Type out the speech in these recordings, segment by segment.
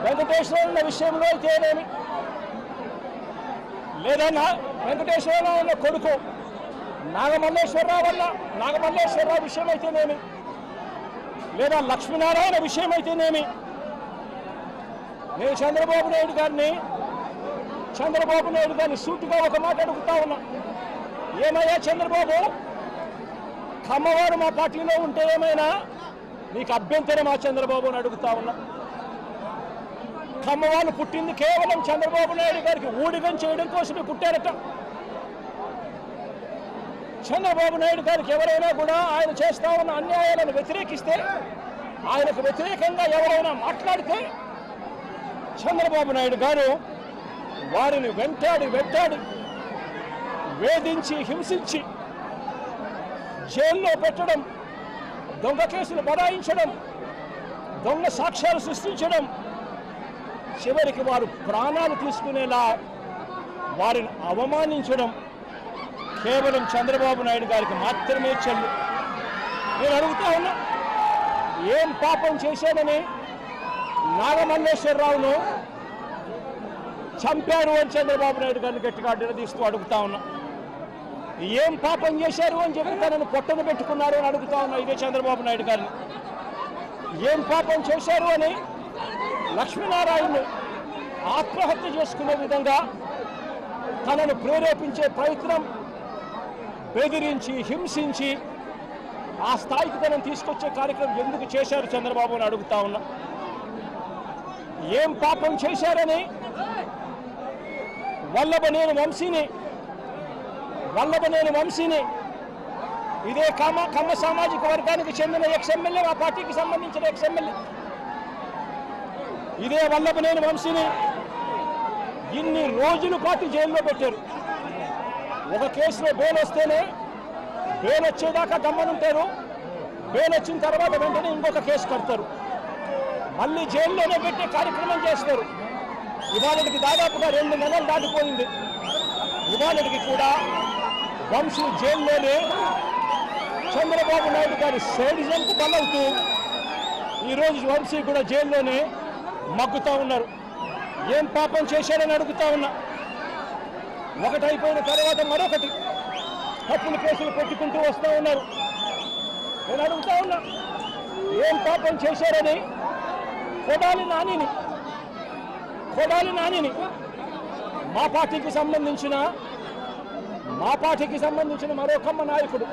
వెంకటేశ్వర విషయంలో అయితేనేమి, లేదా వెంకటేశ్వరరావు కొడుకు నాగమల్లేశ్వరరావు విషయం అయితేనేమి, లేదా లక్ష్మీనారాయణ విషయం అయితేనేమి, నేను చంద్రబాబు నాయుడు గారిని సూటిగా ఒక మాట అడుగుతా ఉన్నా. ఏమయ్యా చంద్రబాబు, కమ్మవారు మా పార్టీలో ఉంటే ఏమైనా నీకు అభ్యంతరమా చంద్రబాబు అని అడుగుతా ఉన్నా. కమ్మవాళ్ళు పుట్టింది కేవలం చంద్రబాబు నాయుడు గారికి ఊడిగం చేయడం కోసమే పుట్టారట. చంద్రబాబు నాయుడు గారికి ఎవరైనా కూడా ఆయన చేస్తా ఉన్న అన్యాయాలను వ్యతిరేకిస్తే, ఆయనకు వ్యతిరేకంగా ఎవరైనా మాట్లాడితే చంద్రబాబు నాయుడు గారు వారిని వెంటాడి వేధించి హింసించి జైల్లో పెట్టడం, దొంగ కేసులు బనాయించడం, దొంగ సాక్ష్యాలు సృష్టించడం, చివరికి వారు ప్రాణాలు తీసుకునేలా వారిని అవమానించడం కేవలం చంద్రబాబు నాయుడు గారికి మాత్రమే చెల్లు. నేను అడుగుతా ఉన్నా, ఏం పాపం చేశాడని నాగమల్లేశ్వరరావును చంపారు అని చంద్రబాబు నాయుడు గారిని గట్టిగా నిలదీస్తూ అడుగుతా ఉన్నా. ఏం పాపం చేశారు అని చెప్పి తనను పొట్టను పెట్టుకున్నారు అని అడుగుతా ఉన్నా ఇదే చంద్రబాబు నాయుడు గారిని. ఏం పాపం చేశారు అని లక్ష్మీనారాయణను ఆత్మహత్య చేసుకునే విధంగా తనను ప్రేరేపించే ప్రయత్నం, బెదిరించి హింసించి ఆ స్థాయికి తనను తీసుకొచ్చే కార్యక్రమం ఎందుకు చేశారు చంద్రబాబు అని అడుగుతా ఉన్నా. ఏం పాపం చేశారని వల్లభనేని వంశీని ఇదే కమ్మ సామాజిక వర్గానికి చెందిన ఎక్స్ఎమ్మెల్యే, ఆ పార్టీకి సంబంధించిన ఎక్స్ఎమ్మెల్యే ఇదే వల్లభనేని వంశీని ఇన్ని రోజుల పాటు జైల్లో పెట్టారు. ఒక కేసులో బెయిల్ వస్తేనే, బెయిల్ వచ్చేదాకా గమ్మనుంటారు, బెయిల్ వచ్చిన తర్వాత వెంటనే ఇంకొక కేసు కడతారు, మళ్ళీ జైల్లోనే పెట్టే కార్యక్రమం చేస్తారు. ఇవాళకి దాదాపుగా 2 నెలలు దాటిపోయింది. ఇవాళకి కూడా వంశీ జైల్లోనే చంద్రబాబు నాయుడు గారి సైడిజంకు బలవుతూ ఈరోజు వంశీ కూడా జైల్లోనే మగ్గుతూ ఉన్నారు. ఏం పాపం చేశారని అడుగుతా ఉన్నా. ఒకటి అయిపోయిన తర్వాత మరొకటి తప్పుల కేసులు పెట్టుకుంటూ వస్తూ ఉన్నారు. నేను అడుగుతా ఉన్నా, ఏం పాపం చేశారని కొడాలి నానిని మా పార్టీకి సంబంధించిన మరో కమ్మ నాయకుడు,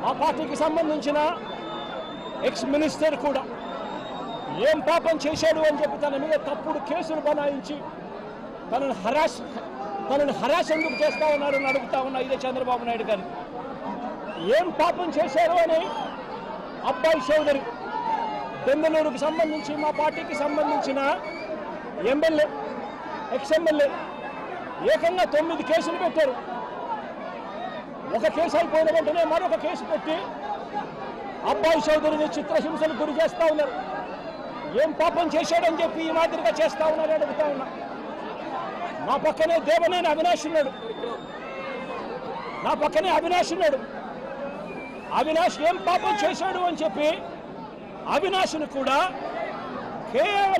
మా పార్టీకి సంబంధించిన ఎక్స్ మినిస్టర్ కూడా ఏం పాపం చేశాడు అని చెప్పి తన మీద తప్పుడు కేసులు బనాయించి తనను హరాస్ ఎందుకు చేస్తా ఉన్నారని అడుగుతా ఉన్నా ఇదే చంద్రబాబు నాయుడు గారు. ఏం పాపం చేశారు అని అబ్బాయి చౌదరి, బెంగళూరుకు సంబంధించి మా పార్టీకి సంబంధించిన ఎమ్మెల్యే, ఎక్స్ఎమ్మెల్యే ఏకంగా 9 కేసులు పెట్టారు. ఒక కేసు అయిపోయిన వెంటనే మరొక కేసు పెట్టి అబ్బాయి చౌదరిని చిత్రహింసలు గురి చేస్తూ ఉన్నారు. ఏం పాపం చేశాడని చెప్పి ఈ మాదిరిగా చేస్తా ఉన్నారని అడుగుతా ఉన్నా. నా పక్కనే దేవనేని అవినాష్ ఉన్నాడు. అవినాష్ ఏం పాపం చేశాడు అని చెప్పి అవినాష్ను కూడా కేవలం